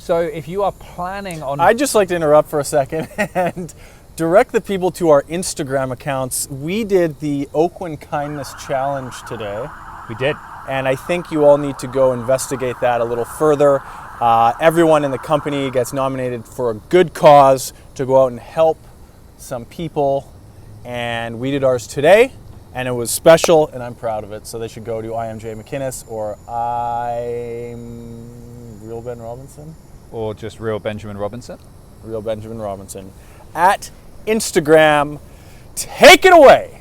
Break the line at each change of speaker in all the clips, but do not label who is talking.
So if you are planning on...
I'd just like to interrupt for a second and direct the people to our Instagram accounts. We did the Oakland Kindness Challenge today.
We did.
And I think you all need to go investigate that a little further. Everyone in the company gets nominated for a good cause to go out and help some people. And we did ours today, and it was special, and I'm proud of it. So they should go to I am Jay McInnes, or I'm Real Ben Robinson.
Or just Real Benjamin Robinson.
Real Benjamin Robinson. At Instagram. Take it away.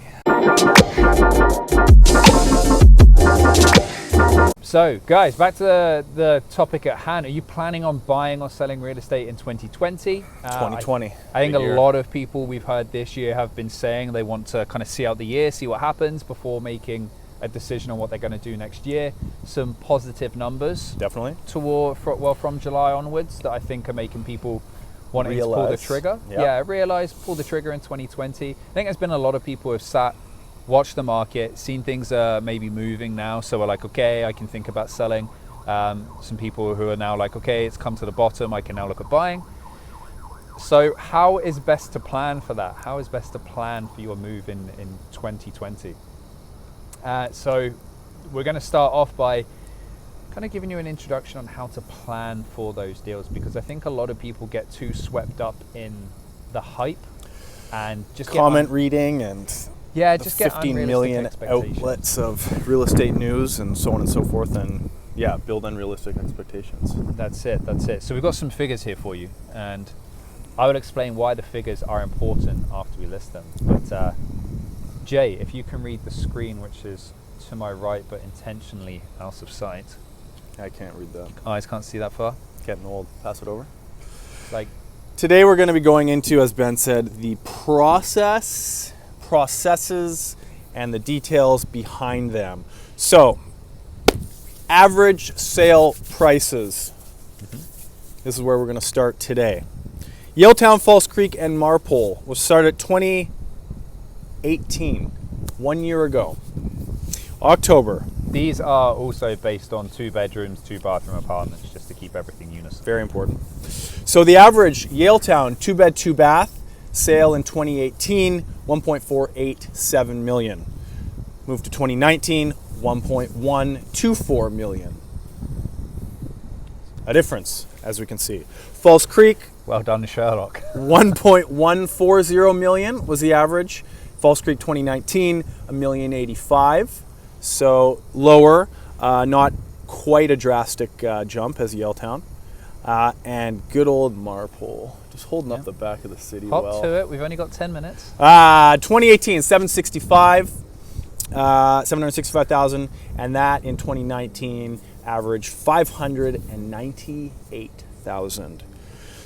So, guys, back to the topic at hand. Are you planning on buying or selling real estate in 2020?
2020.
I think a lot of people we've heard this year have been saying they want to kind of see out the year, see what happens before making a decision on what they're going to do next year. Some positive numbers.
Definitely.
From July onwards that I think are making people wanting to pull the trigger.
Yep.
Pull the trigger in 2020. I think there's been a lot of people who have sat, watched the market, seen things maybe moving now, so we're like, okay, I can think about selling. Some people who are now like, okay, it's come to the bottom, I can now look at buying. So how is best to plan for that? How is best to plan for your move in 2020? So we're going to start off by kind of giving you an introduction on how to plan for those deals, because I think a lot of people get too swept up in the hype and just
comment reading and
just get
15 million outlets of real estate news and so on and so forth, and build unrealistic expectations.
That's it. So we've got some figures here for you, and I will explain why the figures are important after we list them. But Jay, if you can read the screen, which is to my right but intentionally out of sight.
I can't read that.
Eyes can't see that far.
Getting old. Pass it over.
Today
we're going to be going into, as Ben said, the processes and the details behind them. So, average sale prices. This is where we're going to start today. Yaletown, False Creek, and Marpole was started 2018, 1 year ago. October.
These are also based on 2 bedrooms, 2 bathroom apartments, just to keep everything unison.
Very important. So the average Yaletown 2-bed, 2-bath sale in 2018, 1.487 million. Moved to 2019, 1.124 million. A difference, as we can see. False Creek.
Well done, Sherlock.
1.140 million was the average. False Creek 2019, $1,085,000. So lower, not quite a drastic jump as Yaletown. And good old Marpole, just holding up the back of the city.
Hop to it, we've only got 10 minutes.
2018, 765,000, and that in 2019 averaged 598,000.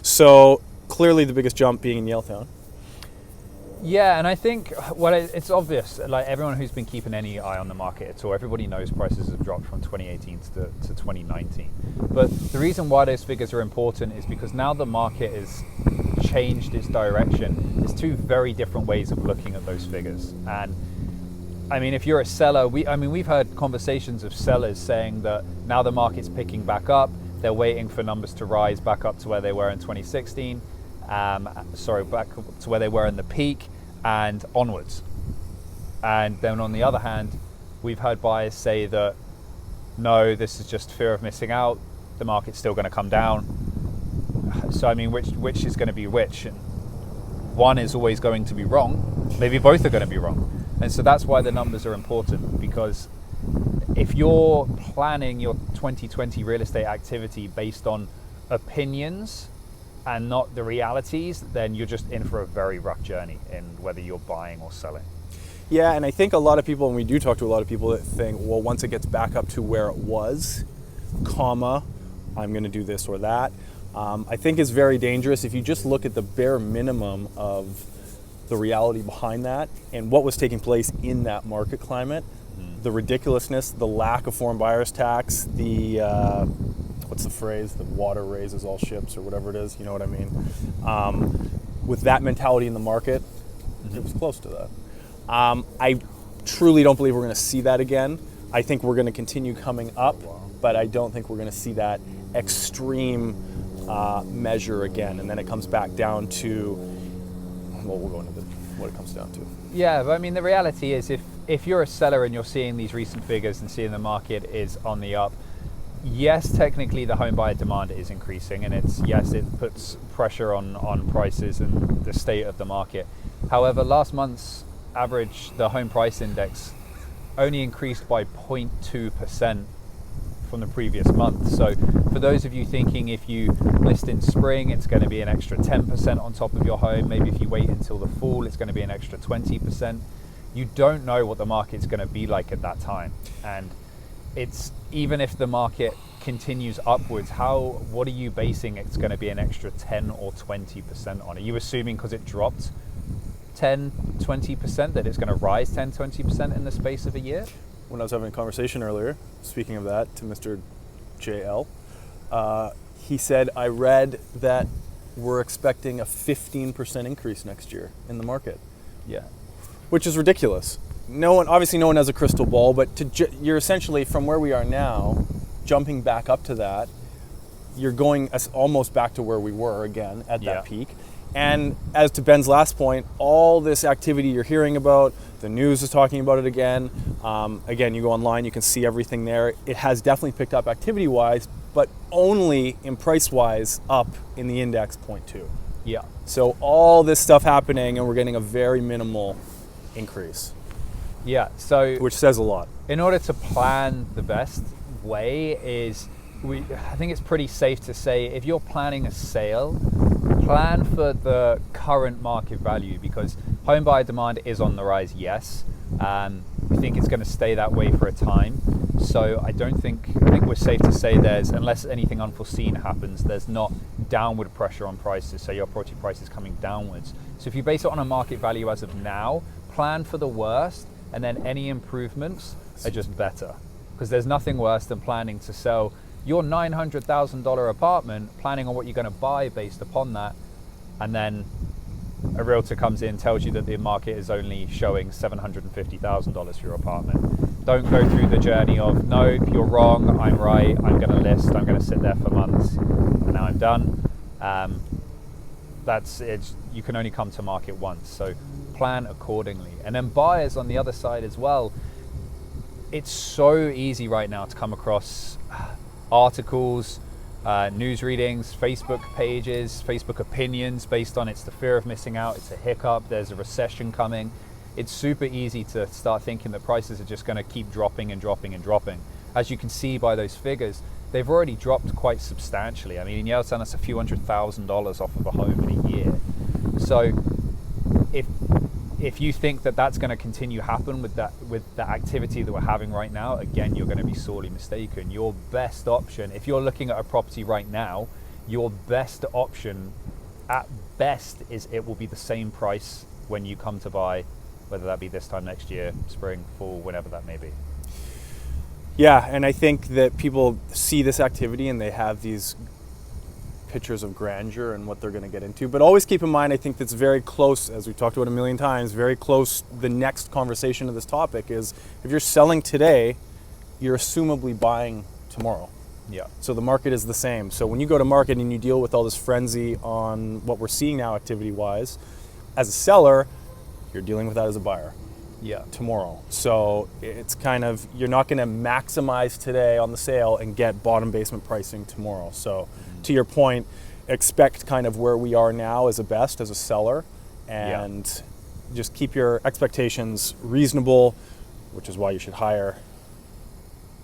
So clearly the biggest jump being in Yaletown.
Yeah, and I think, it's obvious, like everyone who's been keeping any eye on the market at all, everybody knows prices have dropped from 2018 to 2019. But the reason why those figures are important is because now the market has changed its direction. There's 2 very different ways of looking at those figures. And I mean, if you're a seller, we've heard conversations of sellers saying that now the market's picking back up, they're waiting for numbers to rise back up to where they were in 2016. Back to where they were in the peak and onwards. And then on the other hand, we've heard buyers say that no, this is just fear of missing out, the market's still going to come down. So I mean, which is going to be which? And one is always going to be wrong, maybe both are going to be wrong. And so that's why the numbers are important, because if you're planning your 2020 real estate activity based on opinions and not the realities, then you're just in for a very rough journey in whether you're buying or selling.
Yeah, and I think a lot of people, and we do talk to a lot of people that think, well, once it gets back up to where it was, I'm going to do this or that. I think is very dangerous if you just look at the bare minimum of the reality behind that and what was taking place in that market climate, the ridiculousness, the lack of foreign buyers tax, the what's the phrase? The water raises all ships, or whatever it is. You know what I mean? With that mentality in the market, it was close to that. I truly don't believe we're going to see that again. I think we're going to continue coming up, but I don't think we're going to see that extreme measure again, and then it comes back down to, well, we'll go into what it comes down to.
Yeah, but I mean, the reality is if you're a seller and you're seeing these recent figures and seeing the market is on the up, yes, technically the home buyer demand is increasing, and it puts pressure on prices and the state of the market. However, last month's average, the home price index, only increased by 0.2% from the previous month. So for those of you thinking if you list in spring, it's going to be an extra 10% on top of your home, maybe if you wait until the fall, it's going to be an extra 20%. You don't know what the market's going to be like at that time. And it's, even if the market continues upwards, what are you basing it's going to be an extra 10 or 20% on? Are you assuming because it dropped 10, 20% that it's going to rise 10, 20% in the space of a year?
When I was having a conversation earlier, speaking of that, to Mr. JL, he said, I read that we're expecting a 15% increase next year in the market.
Yeah.
Which is ridiculous. No one has a crystal ball, but you're essentially, from where we are now, jumping back up to that, you're going almost back to where we were again at that peak. And as to Ben's last point, all this activity you're hearing about, the news is talking about it again. Again, you go online, you can see everything there. It has definitely picked up activity-wise, but only in price-wise up in the index 0.2.
Yeah.
So all this stuff happening, and we're getting a very minimal increase.
Yeah, so
which says a lot.
In order to plan the best way is, I think it's pretty safe to say, if you're planning a sale, plan for the current market value, because home buyer demand is on the rise, yes. We think it's going to stay that way for a time. So I think we're safe to say unless anything unforeseen happens, there's not downward pressure on prices, so your property price is coming downwards. So if you base it on a market value as of now, plan for the worst, and then any improvements are just better. Because there's nothing worse than planning to sell your $900,000 apartment, planning on what you're going to buy based upon that, and then a realtor comes in, tells you that the market is only showing $750,000 for your apartment. Don't go through the journey of, no, you're wrong, I'm right, I'm going to list, I'm going to sit there for months, and now I'm done. That's it. You can only come to market once, so plan accordingly. And then buyers on the other side as well, it's so easy right now to come across articles, news readings, Facebook pages, Facebook opinions based on it's the fear of missing out, it's a hiccup, there's a recession coming. It's super easy to start thinking that prices are just going to keep dropping and dropping and dropping. As you can see by those figures, they've already dropped quite substantially. I mean, you're telling us a few $100,000 off of a home in a year. So if you think that that's going to continue happen with the activity that we're having right now, again, you're going to be sorely mistaken. Your best option, if you're looking at a property right now, your best option at best is it will be the same price when you come to buy, whether that be this time next year, spring, fall, whenever that may be.
Yeah, and I think that people see this activity and they have these pictures of grandeur and what they're going to get into. But always keep in mind, I think that's very close, as we've talked about a million times, very close. The next conversation of this topic is, if you're selling today, you're assumably buying tomorrow.
Yeah.
So the market is the same. So when you go to market and you deal with all this frenzy on what we're seeing now activity-wise, as a seller, you're dealing with that as a buyer.
Yeah.
Tomorrow. So it's kind of, you're not going to maximize today on the sale and get bottom basement pricing tomorrow. So to your point, expect kind of where we are now as a best as a seller, and just keep your expectations reasonable, which is why you should hire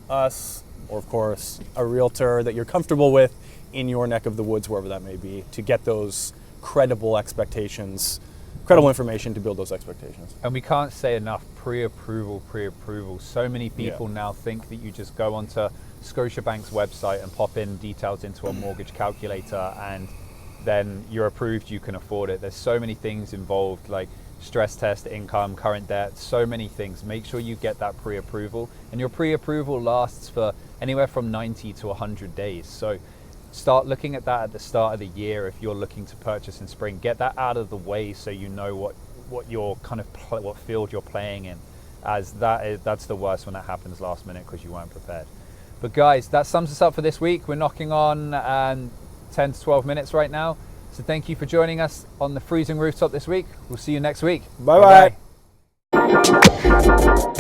us, or of course a realtor that you're comfortable with in your neck of the woods, wherever that may be, to get those credible expectations, credible information to build those expectations.
And we can't say enough, pre-approval. So many people now think that you just go onto Scotiabank's website and pop in details into a mortgage calculator and then you're approved, you can afford it. There's so many things involved, like stress test, income, current debt, so many things. Make sure you get that pre-approval, and your pre-approval lasts for anywhere from 90 to 100 days. So start looking at that at the start of the year if you're looking to purchase in spring. Get that out of the way so you know what your kind of what field you're playing in, as that's the worst when that happens last minute because you weren't prepared. But guys, that sums us up for this week. We're knocking on 10 to 12 minutes right now. So thank you for joining us on the freezing rooftop this week. We'll see you next week.
Bye bye.